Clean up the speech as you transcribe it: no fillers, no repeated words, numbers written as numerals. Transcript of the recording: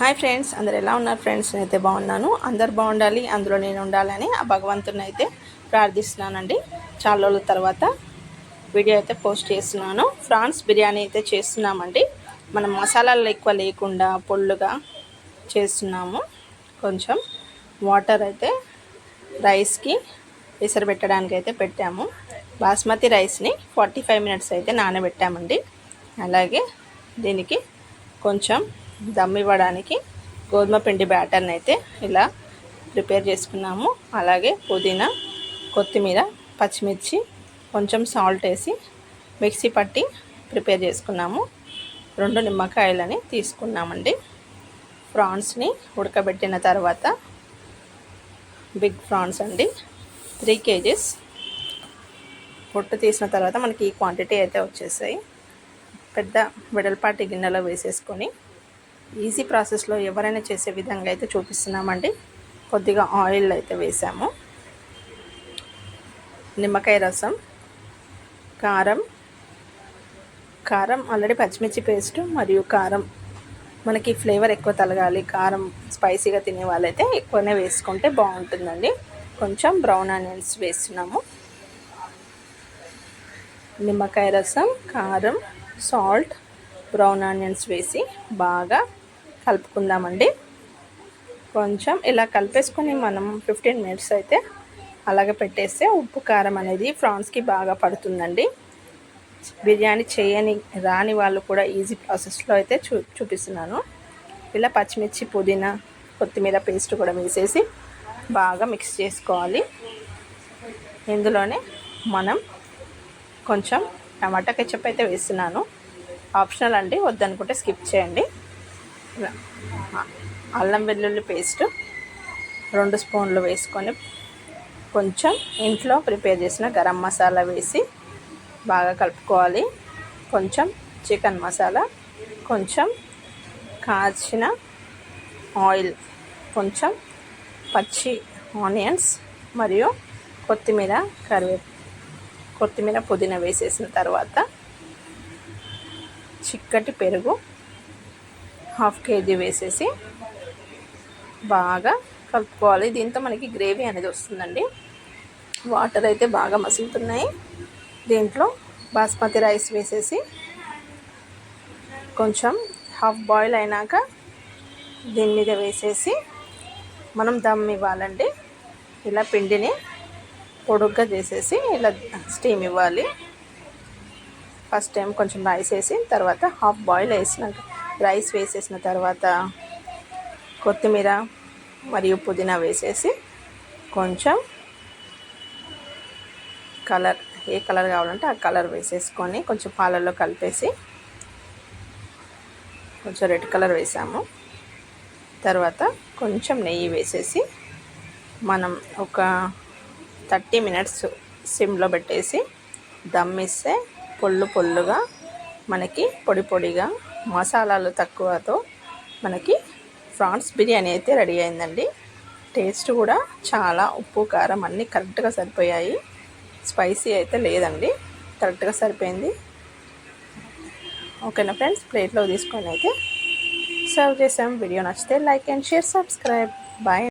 Hi friends, అందరు ఎలా ఉన్నారు ఫ్రెండ్స్? నేనైతే బాగున్నాను. అందరు బాగుండాలి, అందులో నేను ఉండాలని ఆ భగవంతుని అయితే ప్రార్థిస్తున్నానండి. చాలా రోజుల తర్వాత వీడియో అయితే పోస్ట్ చేస్తున్నాను. ఫ్రాన్స్ బిర్యానీ అయితే చేస్తున్నామండి. మనం మసాలాలు ఎక్కువ లేకుండా పొళ్ళుగా చేస్తున్నాము. కొంచెం వాటర్ అయితే రైస్కి పెట్టడానికి అయితే పెట్టాము. బాస్మతి రైస్ని 45 మినిట్స్ అయితే నానబెట్టామండి. అలాగే దీనికి కొంచెం దమ్ ఇవ్వడానికి గోధుమ పిండి బ్యాటర్ని అయితే ఇలా ప్రిపేర్ చేసుకున్నాము. అలాగే పుదీనా, కొత్తిమీర, పచ్చిమిర్చి, కొంచెం సాల్ట్ వేసి మిక్సీ పట్టి ప్రిపేర్ చేసుకున్నాము. 2 నిమ్మకాయలని తీసుకున్నామండి. ప్రాన్స్ని ఉడకబెట్టిన తర్వాత బిగ్ ప్రాన్స్ అండి, 3 kgs. పొట్టు తీసిన తర్వాత మనకి ఈ క్వాంటిటీ అయితే వచ్చేసాయి. పెద్ద వెడల్పాటి గిన్నెలో వేసేసుకొని ఈజీ ప్రాసెస్లో ఎవరైనా చేసే విధంగా అయితే చూపిస్తున్నామండి. కొద్దిగా ఆయిల్ అయితే వేసాము. నిమ్మకాయ రసం, కారం ఆల్రెడీ పచ్చిమిర్చి పేస్ట్ మరియు కారం, మనకి ఫ్లేవర్ ఎక్కువ తలగాలి, కారం స్పైసీగా తినే వాళ్ళైతే ఎక్కువనే వేసుకుంటే బాగుంటుందండి. కొంచెం బ్రౌన్ ఆనియన్స్ వేస్తున్నాము. నిమ్మకాయ రసం, కారం, సాల్ట్, బ్రౌన్ ఆనియన్స్ వేసి బాగా కలుపుకుందామండి. కొంచెం ఇలా కలిపేసుకొని మనం 15 మినిట్స్ అయితే అలాగే పెట్టేస్తే ఉప్పు కారం అనేది ప్రాన్స్కి బాగా పడుతుందండి. బిర్యానీ రాని వాళ్ళు కూడా ఈజీ ప్రాసెస్లో అయితే చూపిస్తున్నాను. ఇలా పచ్చిమిర్చి, పుదీనా, కొత్తిమీర పేస్ట్ కూడా వేసేసి బాగా మిక్స్ చేసుకోవాలి. ఇందులోనే మనం కొంచెం టమాటా కెచప్ అయితే వేస్తున్నాను. ఆప్షనల్ అండి, వద్దనుకుంటే స్కిప్ చేయండి. అల్లం వెల్లుల్లి పేస్ట్ 2 స్పూన్లు వేసుకొని కొంచెం ఇంట్లో ప్రిపేర్ చేసిన గరం మసాలా వేసి బాగా కలుపుకోవాలి. కొంచెం చికెన్ మసాలా, కొంచెం కాచిన ఆయిల్, కొంచెం పచ్చి ఆనియన్స్ మరియు కొత్తిమీర పుదీనా వేసేసిన తర్వాత చిక్కటి పెరుగు 1/2 kg వేసేసి బాగా కలుపుకోవాలి. దీంతో మనకి గ్రేవీ అనేది వస్తుందండి. వాటర్ అయితే బాగా మసులుతున్నాయి. దీంట్లో బాస్మతి రైస్ వేసేసి కొంచెం హాఫ్ బాయిల్ అయినాక దీని మీద వేసేసి మనం దమ్ ఇవ్వాలండి. ఇలా పిండిని పొడుగ్గా చేసేసి ఇలా స్టీమ్ ఇవ్వాలి. ఫస్ట్ టైం కొంచెం రైస్ వేసి తర్వాత హాఫ్ బాయిల్ రైస్ వేసేసిన తర్వాత కొత్తిమీర మరియు పుదీనా వేసేసి కొంచెం ఏ కలర్ కావాలంటే ఆ కలర్ వేసేసుకొని కొంచెం పాలల్లో కలిపేసి కొంచెం రెడ్ కలర్ వేసాము. తర్వాత కొంచెం నెయ్యి వేసేసి మనం ఒక 30 మినిట్స్ సిమ్లో పెట్టేసి దమ్ ఇస్తే పొళ్ళుగా మనకి పొడిగా మసాలాలు తక్కువతో మనకి ప్రాన్స్ బిర్యానీ అయితే రెడీ అయిందండి. టేస్ట్ కూడా చాలా ఉప్పు కారం అన్నీ కరెక్ట్గా సరిపోయాయి. స్పైసీ అయితే లేదండి, కరెక్ట్గా సరిపోయింది. ఓకేనా ఫ్రెండ్స్, ప్లేట్లో తీసుకొని అయితే సర్వ్ చేసాం. వీడియో నచ్చితే like and share, subscribe. Bye.